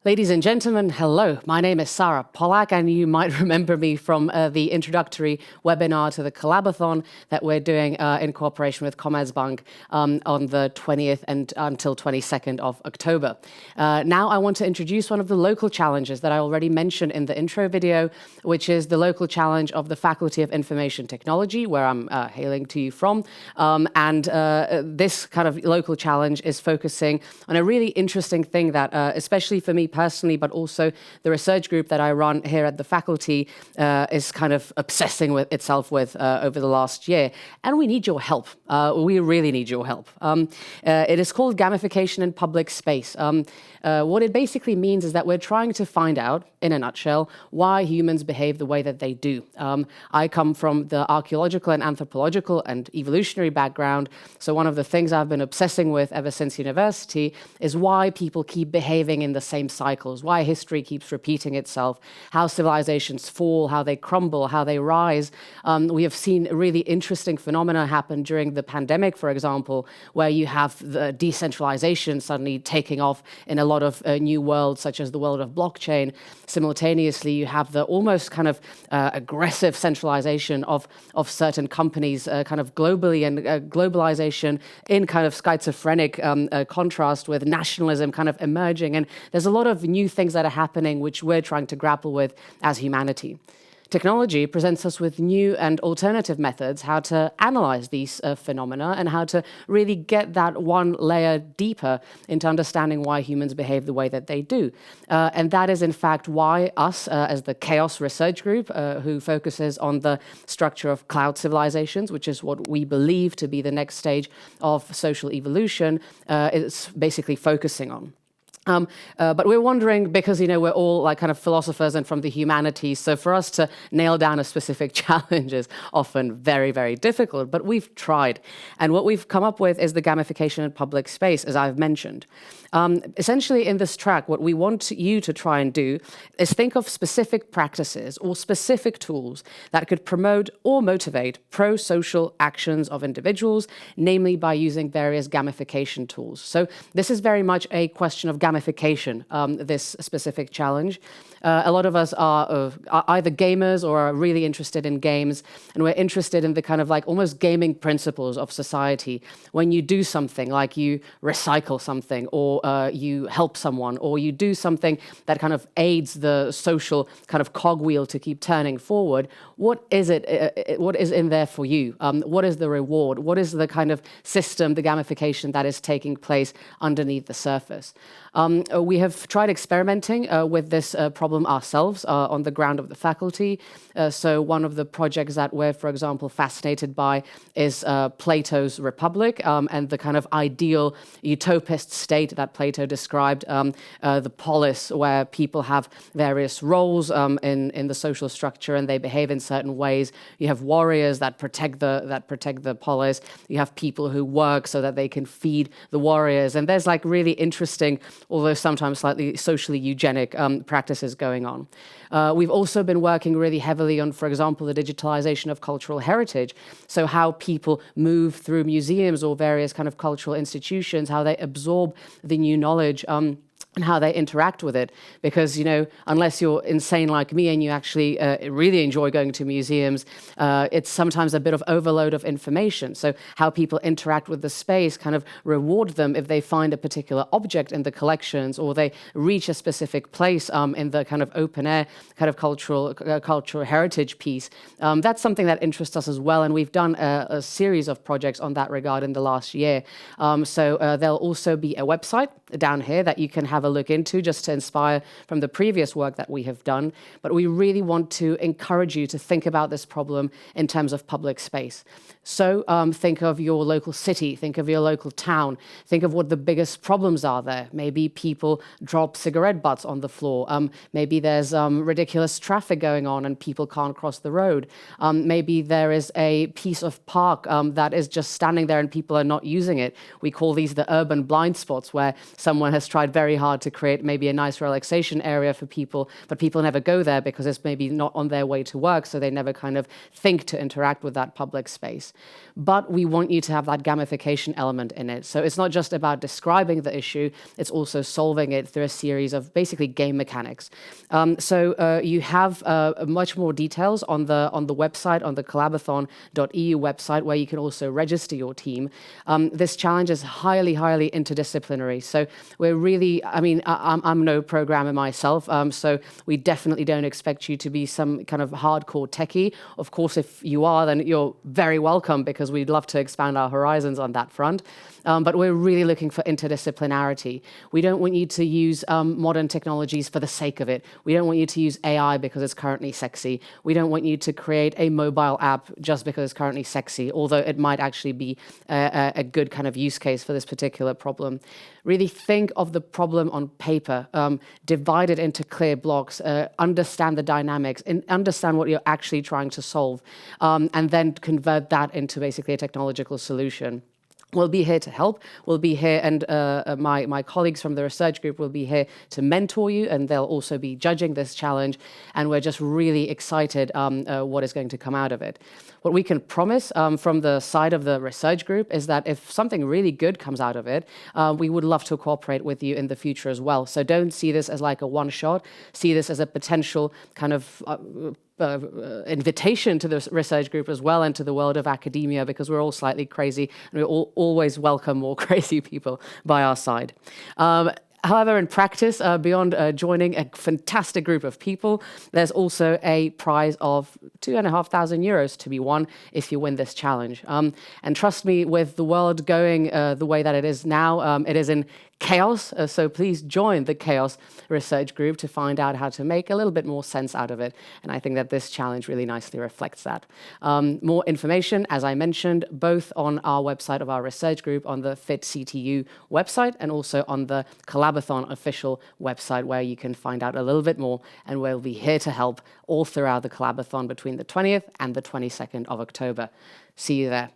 Ladies and gentlemen, hello. My name is Sarah Pollack, and you might remember me from the introductory webinar to the Collabothon that we're doing in cooperation with Commerzbank on the 20th and until 22nd of October. Now I want to introduce one of the local challenges that I already mentioned in the intro video, which is the local challenge of the Faculty of Information Technology, where I'm hailing to you from. This kind of local challenge is focusing on a really interesting thing that, especially for me personally, but also the research group that I run here at the faculty is kind of obsessing with itself with over the last year. And we need your help. We really need your help. It is called Gamification in Public Space. What it basically means is that we're trying to find out, in a nutshell, why humans behave the way that they do. I come from the archaeological and anthropological and evolutionary background, so one of the things I've been obsessing with ever since university is why people keep behaving in the same cycles, why history keeps repeating itself, how civilizations fall, how they crumble, how they rise. We have seen really interesting phenomena happen during the pandemic, for example, where you have the decentralization suddenly taking off in a lot of new worlds, such as the world of blockchain. Simultaneously, you have the almost kind of aggressive centralization of certain companies kind of globally, and globalization in kind of schizophrenic contrast with nationalism kind of emerging. And there's a lot of new things that are happening which we're trying to grapple with as humanity. Technology presents us with new and alternative methods how to analyze these phenomena and how to really get that one layer deeper into understanding why humans behave the way that they do. And that is, in fact, why us, as the Chaos Research Group, who focuses on the structure of cloud civilizations, which is what we believe to be the next stage of social evolution, is basically focusing on. But we're wondering, because, we're all like kind of philosophers and from the humanities, so for us to nail down a specific challenge is often very, very difficult, but we've tried. And what we've come up with is the gamification in public space, as I've mentioned. Essentially, in this track, what we want you to try and do is think of specific practices or specific tools that could promote or motivate pro-social actions of individuals, namely by using various gamification tools. So this is very much a question of gamification, this specific challenge. A lot of us are either gamers or are really interested in games, and we're interested in the kind of like almost gaming principles of society. When you do something, like you recycle something, or you help someone, or you do something that kind of aids the social kind of cogwheel to keep turning forward, what is it? What is in there for you? What is the reward? What is the kind of system, the gamification that is taking place underneath the surface? We have tried experimenting with this problem ourselves on the ground of the faculty. So one of the projects that we're, for example, fascinated by is Plato's Republic and the kind of ideal utopist state that Plato described, the polis, where people have various roles in the social structure and they behave in certain ways. You have warriors that protect the polis. You have people who work so that they can feed the warriors. And there's like really interesting, although sometimes slightly socially eugenic practices going on. We've also been working really heavily on, for example, the digitalization of cultural heritage. So how people move through museums or various kind of cultural institutions, how they absorb the new knowledge, and how they interact with it. Because, unless you're insane like me and you actually really enjoy going to museums, it's sometimes a bit of overload of information. So how people interact with the space kind of reward them if they find a particular object in the collections, or they reach a specific place in the kind of open air kind of cultural heritage piece. That's something that interests us as well, and we've done a series of projects on that regard in the last year. So there'll also be a website down here that you can have a look into, just to inspire from the previous work that we have done. But we really want to encourage you to think about this problem in terms of public space. So think of your local city, think of your local town, think of what the biggest problems are there. Maybe people drop cigarette butts on the floor. Maybe there's ridiculous traffic going on and people can't cross the road. Maybe there is a piece of park that is just standing there and people are not using it. We call these the urban blind spots, where someone has tried very hard hard to create maybe a nice relaxation area for people, but people never go there because it's maybe not on their way to work, so they never kind of think to interact with that public space. But we want you to have that gamification element in it. So it's not just about describing the issue, it's also solving it through a series of basically game mechanics. You have much more details on the website, on the Collabothon.eu website, where you can also register your team. This challenge is highly, highly interdisciplinary. So we're really, I'm no programmer myself, so we definitely don't expect you to be some kind of hardcore techie. Of course, if you are, then you're very welcome, because we'd love to expand our horizons on that front. But we're really looking for interdisciplinarity. We don't want you to use modern technologies for the sake of it. We don't want you to use AI because it's currently sexy. We don't want you to create a mobile app just because it's currently sexy, although it might actually be a good kind of use case for this particular problem. Really think of the problem on paper, divide it into clear blocks, understand the dynamics, and understand what you're actually trying to solve, and then convert that into basically a technological solution. We'll be here to help. We'll be here, and my colleagues from the research group will be here to mentor you, and they'll also be judging this challenge. And we're just really excited what is going to come out of it. What we can promise from the side of the research group is that if something really good comes out of it, we would love to cooperate with you in the future as well. So don't see this as like a one-shot. See this as a potential kind of invitation to the research group as well, and to the world of academia, because we're all slightly crazy and we always welcome more crazy people by our side. However, in practice, beyond joining a fantastic group of people, there's also a prize of €2,500 to be won if you win this challenge. And trust me, with the world going the way that it is now, it is in chaos. So please join the Chaos Research Group to find out how to make a little bit more sense out of it. And I think that this challenge really nicely reflects that. More information, as I mentioned, both on our website of our research group, on the FIT CTU website, and also on the Collabothon official website, where you can find out a little bit more. And we'll be here to help all throughout the Collabothon between the 20th and the 22nd of October. See you there.